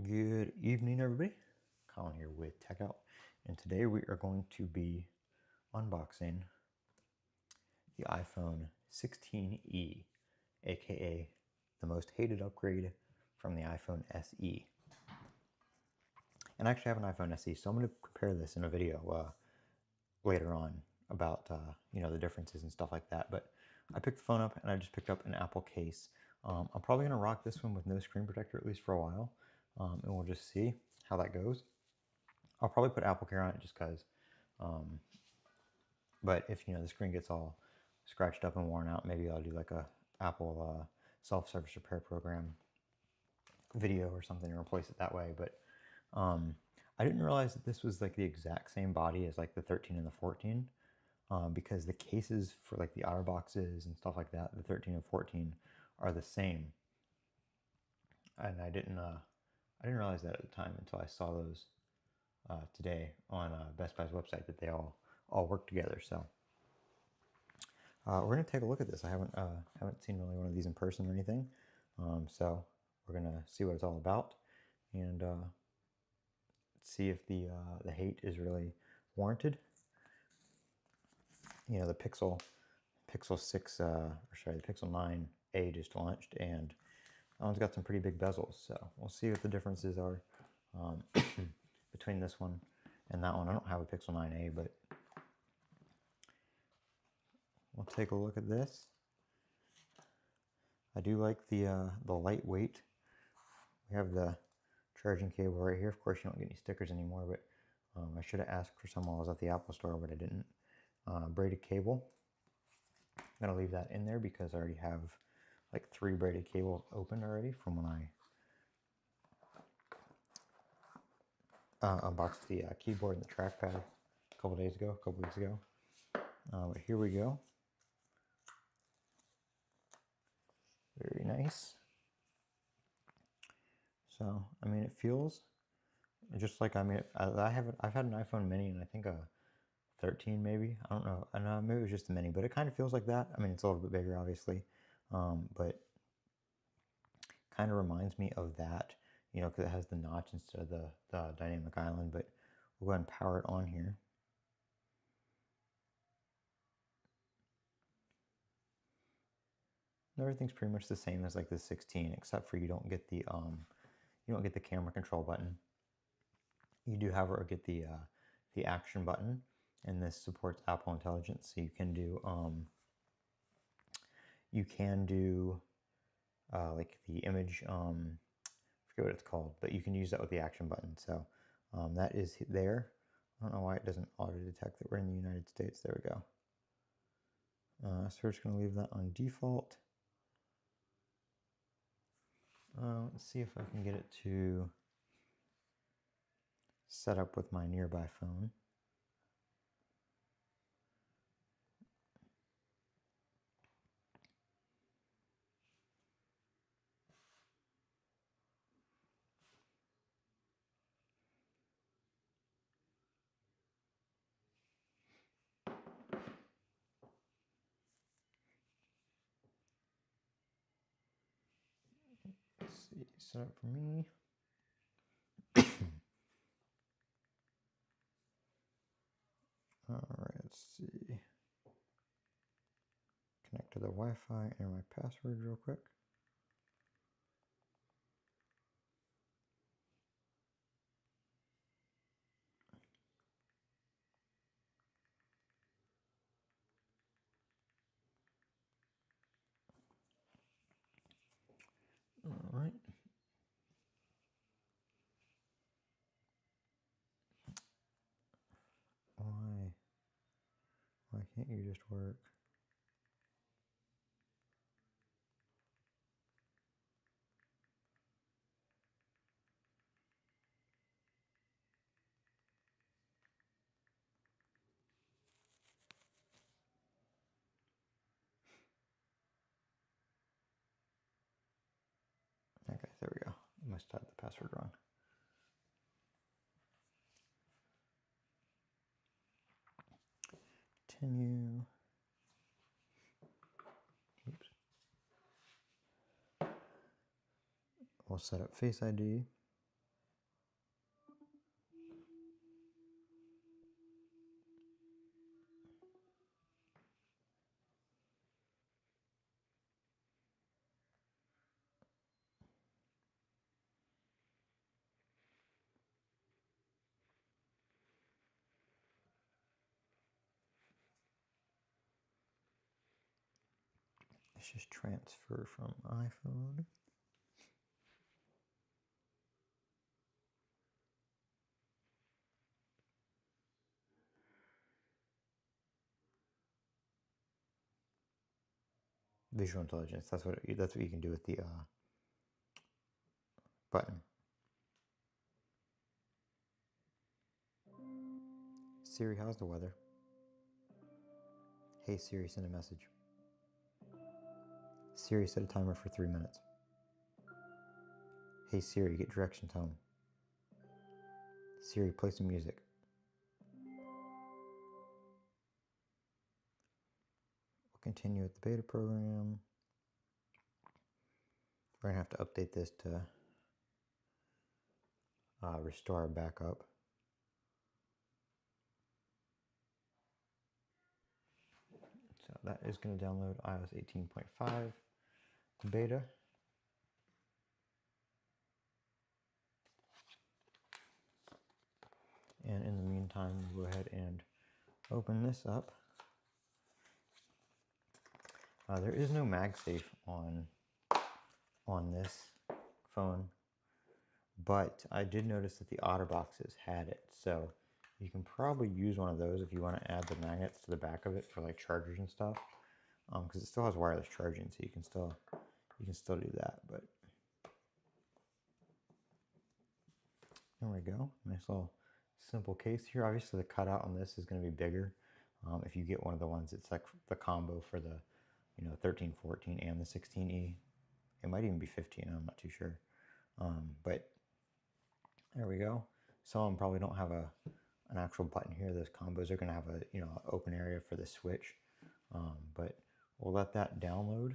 Good evening, everybody. Colin here with Techout, and today we are going to be unboxing the iPhone 16e, aka the most hated upgrade from the iPhone SE. And I actually have an iPhone SE, so I'm going to compare this in a video later on about the differences and stuff like that. But I picked the phone up, and I just picked up an Apple case. I'm probably going to rock this one with no screen protector, at least for a while, and we'll just see how that goes. I'll probably put Apple Care on it just because. But if the screen gets all scratched up and worn out, maybe I'll do like a Apple self-service repair program video or something and replace it that way. But I didn't realize that this was like the exact same body as like the 13 and the 14, because the cases for like the outer boxes and stuff like that, the 13 and 14 are the same. And I didn't realize that at the time until I saw those today on Best Buy's website, that they all work together. So we're gonna take a look at this. I haven't seen really one of these in person or anything, so we're gonna see what it's all about and see if the hate is really warranted. The Pixel 6, or sorry, the Pixel 9a just launched, and that one's got some pretty big bezels. So we'll see what the differences are between this one and that one. I don't have a Pixel 9a, but we'll take a look at this. I do like the lightweight. We have the charging cable right here. Of course, you don't get any stickers anymore, but I should have asked for some while I was at the Apple store, but I didn't. Braided cable. I'm gonna leave that in there because I already have like 3 braided cables open already from when I unboxed the keyboard and the trackpad a couple weeks ago. But here we go. Very nice. So, I mean, it feels just like, I've had an iPhone mini, and I think a 13 maybe. I don't know. I know maybe it was just a mini, but it kind of feels like that. I mean, it's a little bit bigger, obviously, but kind of reminds me of that, because it has the notch instead of the dynamic island. But we'll go ahead and power it on here. Everything's pretty much the same as like the 16, except for you don't get the camera control button. You do, however, get the action button, and this supports Apple Intelligence, so you can do like the image, I forget what it's called, but you can use that with the action button. So that is there. I don't know why it doesn't auto detect that we're in the United States. There we go. So we're just going to leave that on default. Let's see if I can get it to set up with my nearby phone. Let's see, set up for me. Alright, let's see. Connect to the Wi-Fi, enter my password real quick. Alright. Why can't you just work? Okay, there we go. I must have the password wrong. Continue. Oops. We'll set up Face ID. Let's just transfer from iPhone. Visual intelligence. That's what you can do with the button. Siri, how's the weather? Hey Siri, send a message. Siri, set a timer for 3 minutes. Hey Siri, get directions home. Siri, play some music. We'll continue with the beta program. We're gonna have to update this to restore our backup. So that is going to download iOS 18.5 beta. And in the meantime, we'll go ahead and open this up. There is no MagSafe on this phone, but I did notice that the OtterBoxes had it. So you can probably use one of those if you want to add the magnets to the back of it for like chargers and stuff, because it still has wireless charging, so you can still do that. But there we go. Nice little simple case here. Obviously the cutout on this is going to be bigger. If you get one of the ones, it's like the combo for the 13, 14 and the 16E. It might even be 15, I'm not too sure. But there we go. Some of them probably don't have an actual button here. Those combos are going to have a open area for the switch. But we'll let that download.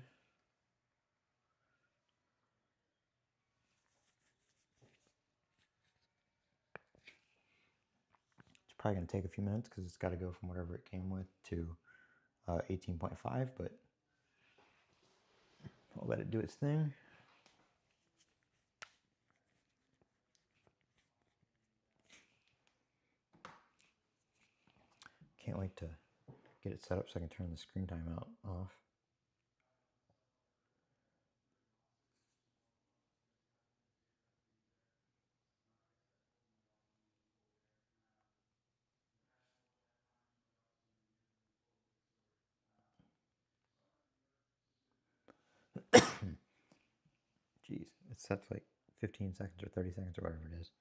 It's probably going to take a few minutes because it's got to go from whatever it came with to 18.5, but I'll let it do its thing. Can't wait to get it set up so I can turn the screen timeout off. Jeez, it's set to like 15 seconds or 30 seconds or whatever it is.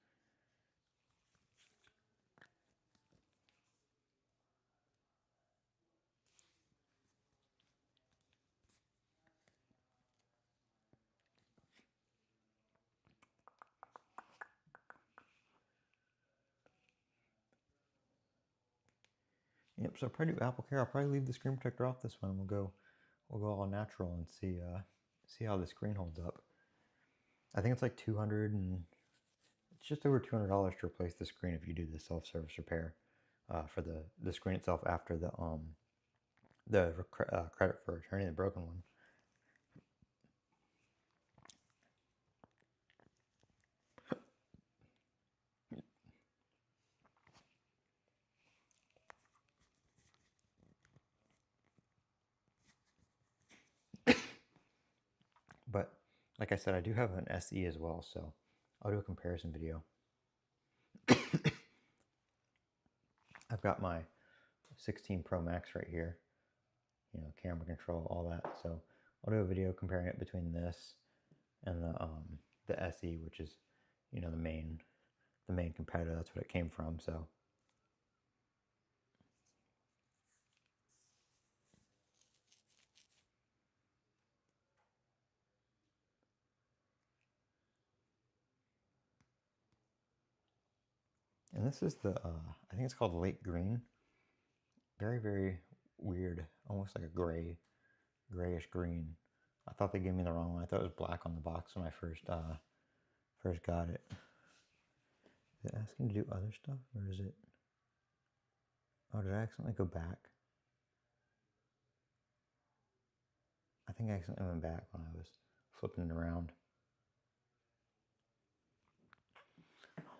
Yep, so probably do Apple Care. I'll probably leave the screen protector off this one. We'll go all natural and see how the screen holds up. I think it's like it's just over $200 to replace the screen if you do the self-service repair for the screen itself after the credit for returning the broken one. But like I said, I do have an SE as well, so I'll do a comparison video. I've got my 16 Pro Max right here, camera control, all that. So I'll do a video comparing it between this and the SE, which is the main competitor. That's what it came from. So and this is the I think it's called Lake Green. Very, very weird, almost like a grayish green. I thought they gave me the wrong one. I thought it was black on the box when I first got it. Is it asking to do other stuff, or is it? Oh, did I accidentally go back? I think I accidentally went back when I was flipping it around.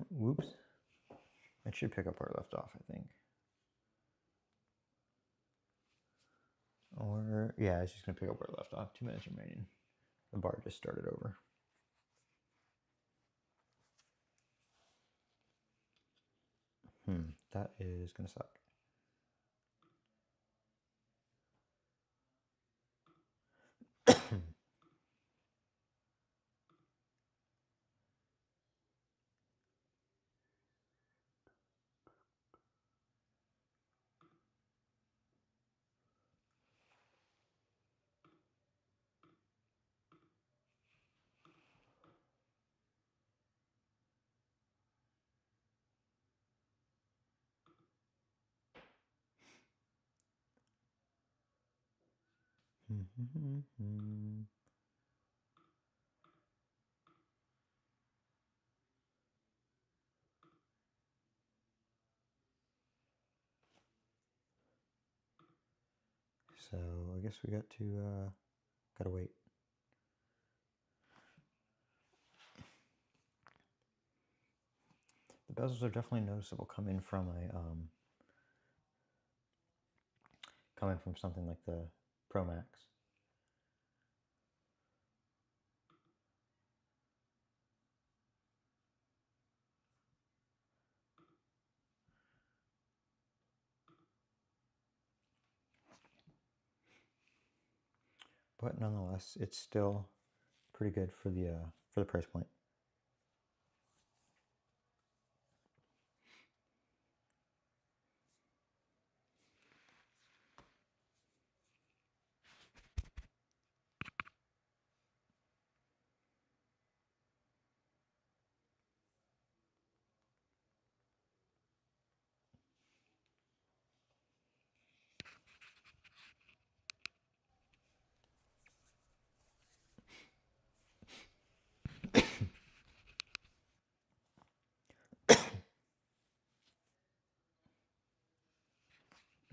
Whoops. It should pick up where I left off, I think. Or, yeah, it's just going to pick up where it left off. 2 minutes remaining. The bar just started over. That is going to suck. So I guess we gotta wait. The bezels are definitely noticeable coming from something like the Pro Max. But nonetheless, it's still pretty good for the price point.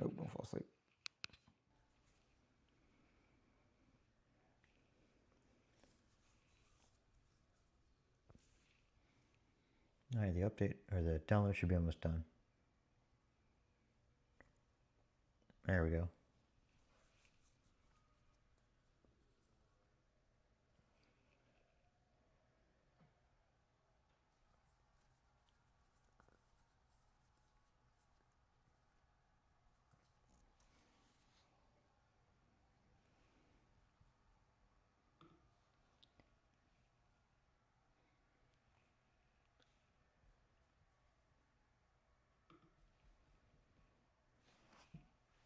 Oh, don't fall asleep. All right, the update or the download should be almost done. There we go.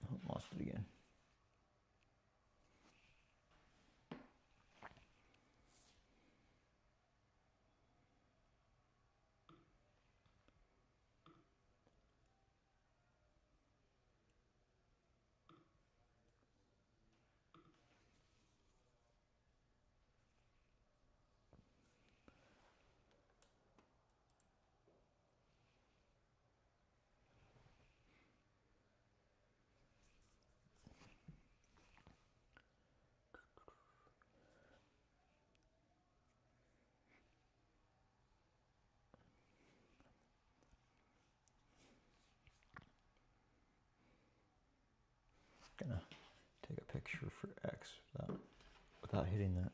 Oh, lost it again. Gonna take a picture for X without hitting that.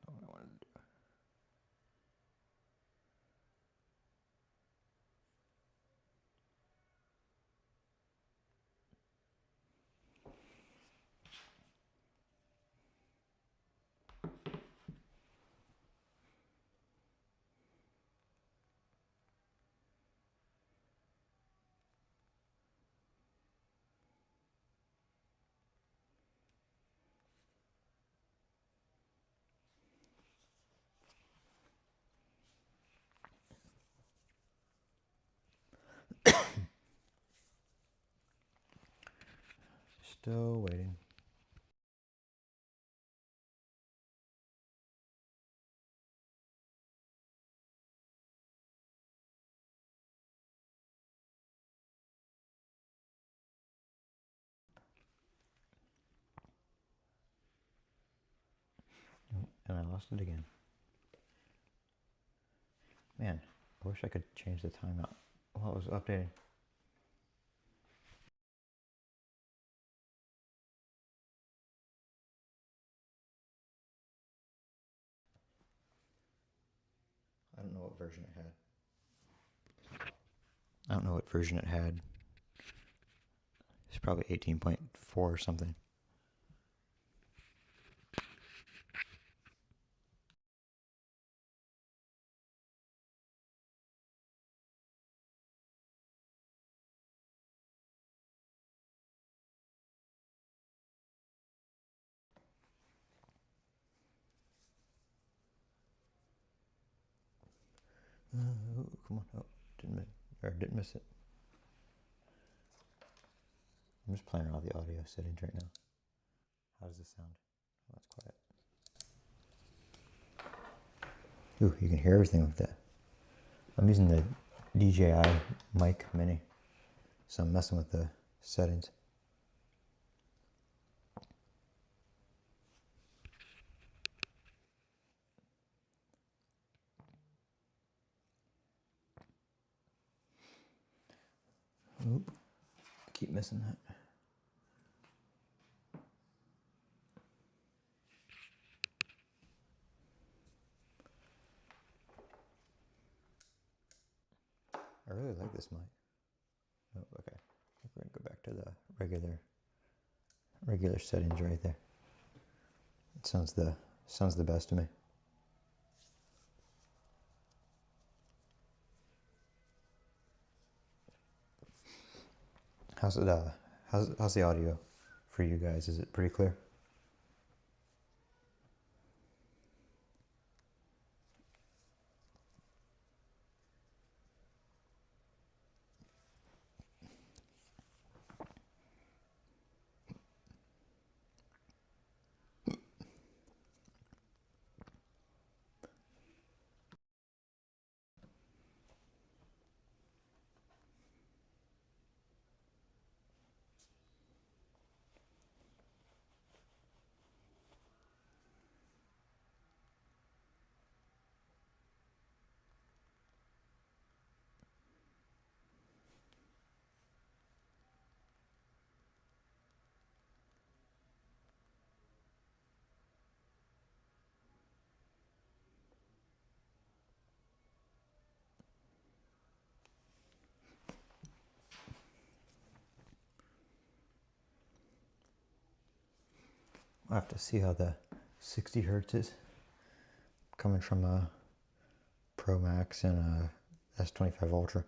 Not what I wanted to do. Still waiting. Oh, and I lost it again. Man, I wish I could change the timeout while it was updating. I don't know what version it had. I don't know what version it had. It's probably 18.4 or something. Oh, come on. Oh, didn't miss it. I'm just playing around with the audio settings right now. How does this sound? Oh, that's quiet. Ooh, you can hear everything with that. I'm using the DJI mic mini, so I'm messing with the settings. Oop, I keep missing that. I really like this mic. Oh, okay. I think we're gonna go back to the regular settings right there. It sounds the best to me. How's it? How's the audio for you guys? Is it pretty clear? I'll have to see how the 60 hertz is coming from a Pro Max and a S25 Ultra.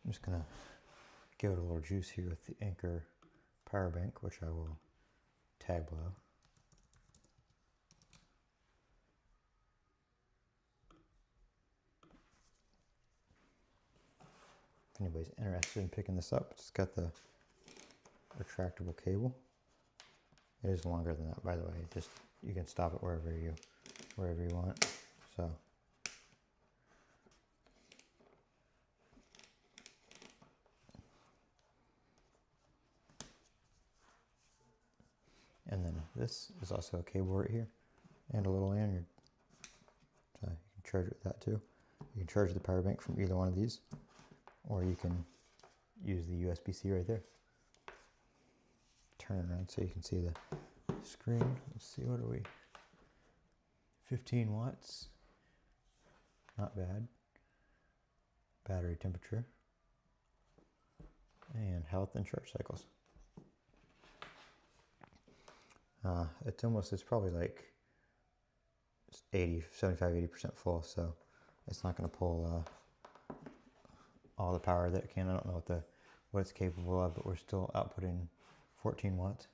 I'm just gonna give it a little juice here with the Anchor power bank, which I will tag below. If anybody's interested in picking this up, it's got the retractable cable. It is longer than that, by the way. Just you can stop it wherever you want. So. And then this is also a cable right here and a little lanyard. So you can charge it with that too. You can charge the power bank from either one of these, or you can use the USB-C right there. Turn it around so you can see the screen. Let's see, what are we? 15 watts. Not bad. Battery temperature. And health and charge cycles. It's probably like 75, 80% full, so it's not going to pull all the power that it can. I don't know what it's capable of, but we're still outputting 14 watts.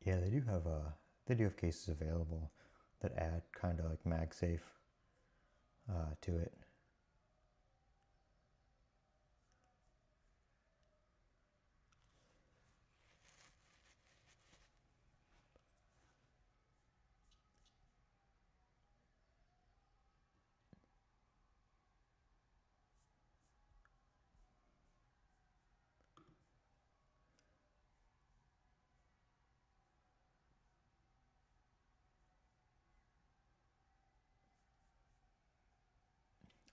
Yeah, they do have cases available that add kind of like MagSafe to it.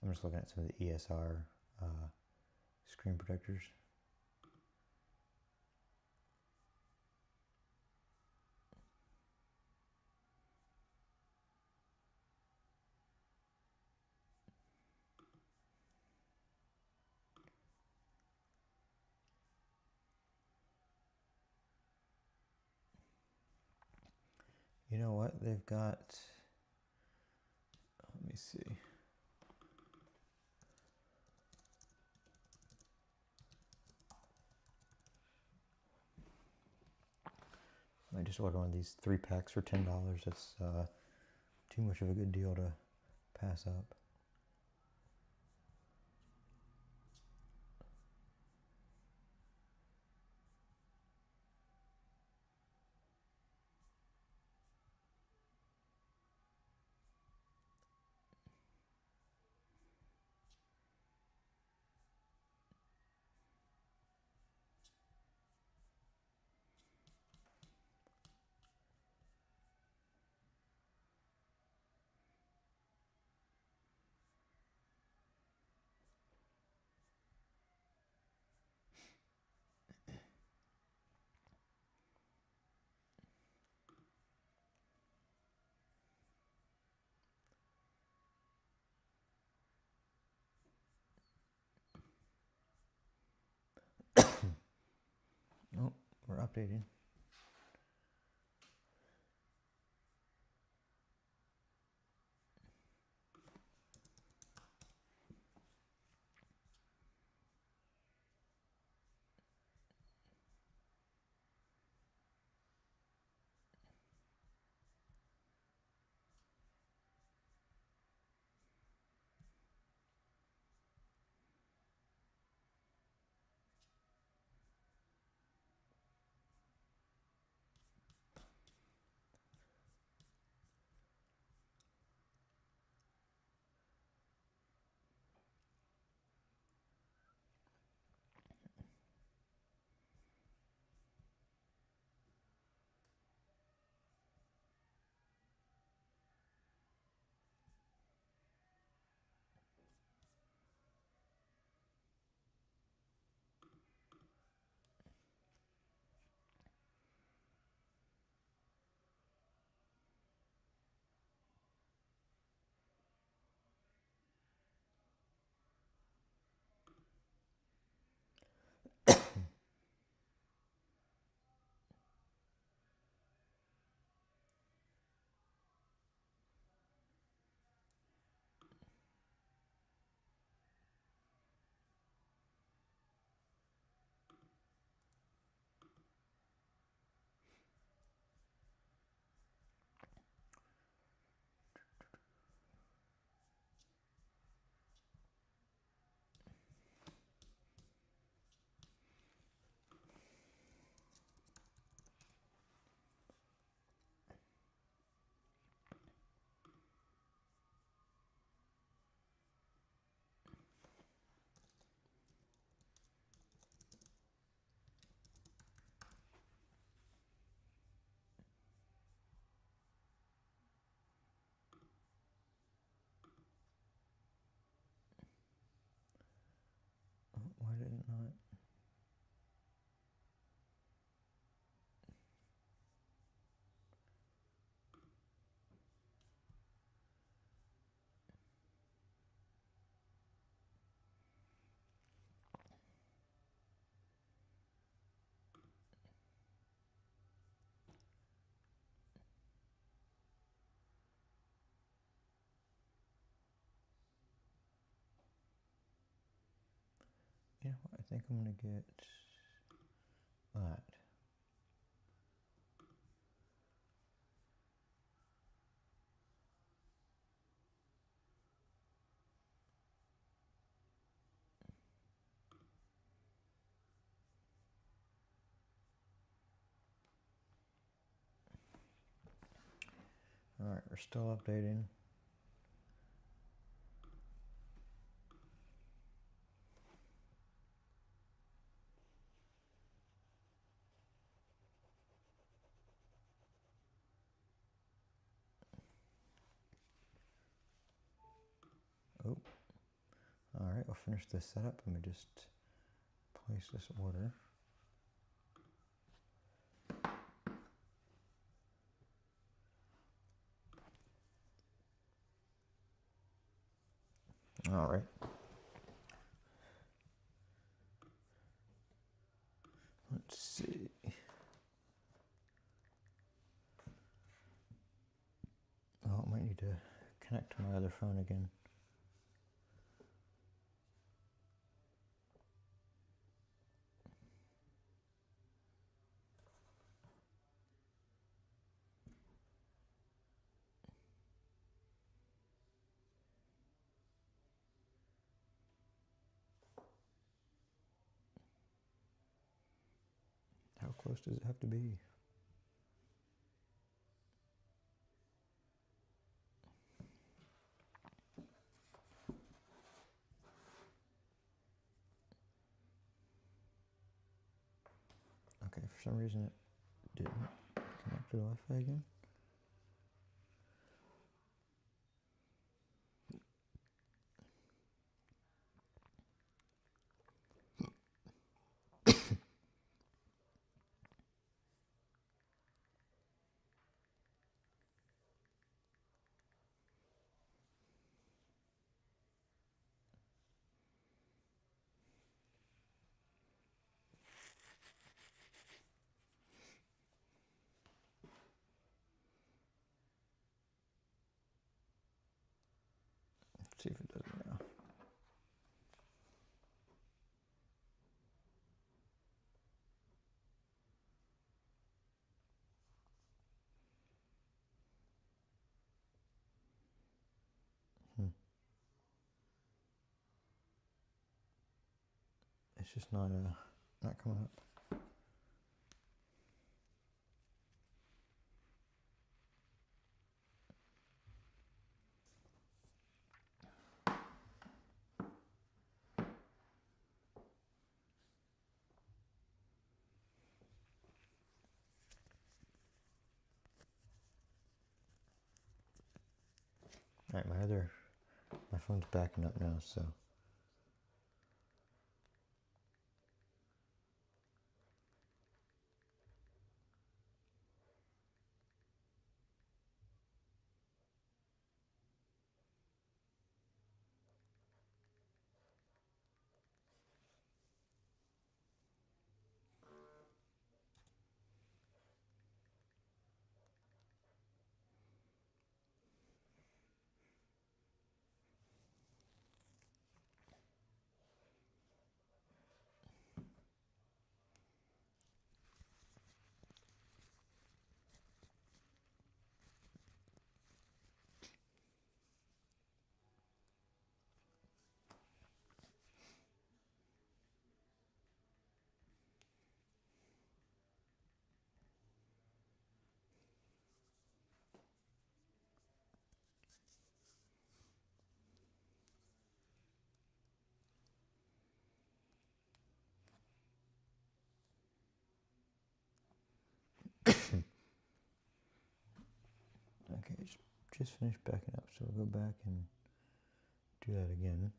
I'm just looking at some of the ESR screen protectors. You know what? They've got, let me see. I just ordered one of these 3-packs for $10. That's too much of a good deal to pass up. Oh, we're updating. Why did it not? You know, I think I'm going to get that. Alright, we're still updating. Oh, alright, we'll finish this setup. Let me just place this order. Alright. Let's see. Oh, I might need to connect to my other phone again. How close does it have to be? Okay, for some reason it didn't connect to the Wi-Fi again. Let's see if it does it now. It's just not coming up. Alright, my phone's backing up now, so. Okay, just finished backing up, so we'll go back and do that again.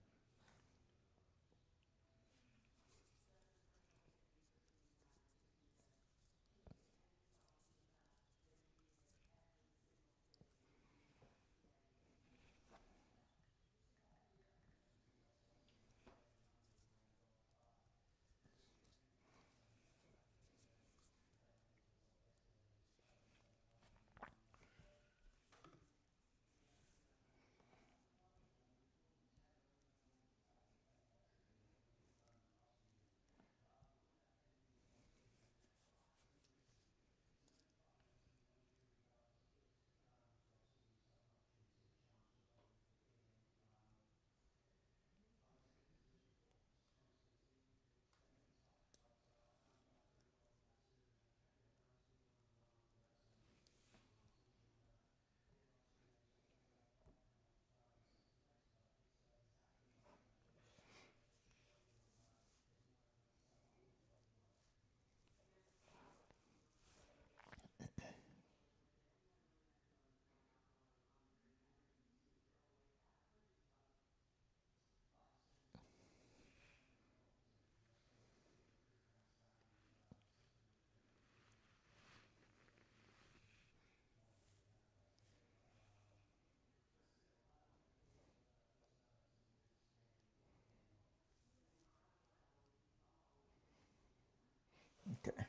Okay.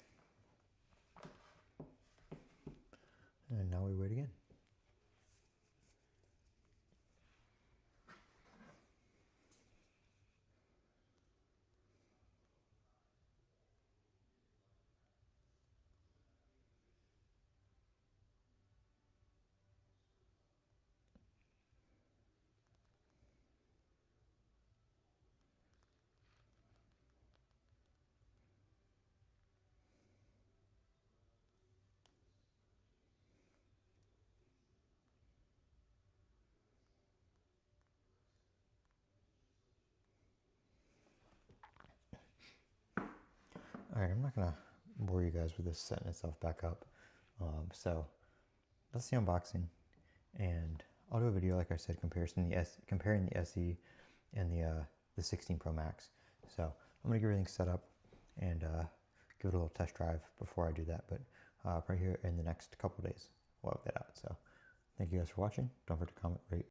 And now we wait again. All right, I'm not gonna bore you guys with this setting itself back up. So that's the unboxing, and I'll do a video, like I said, comparing the SE and the 16 Pro Max. So I'm gonna get everything set up and give it a little test drive before I do that. But right here in the next couple days, we'll have that out. So thank you guys for watching. Don't forget to comment, rate,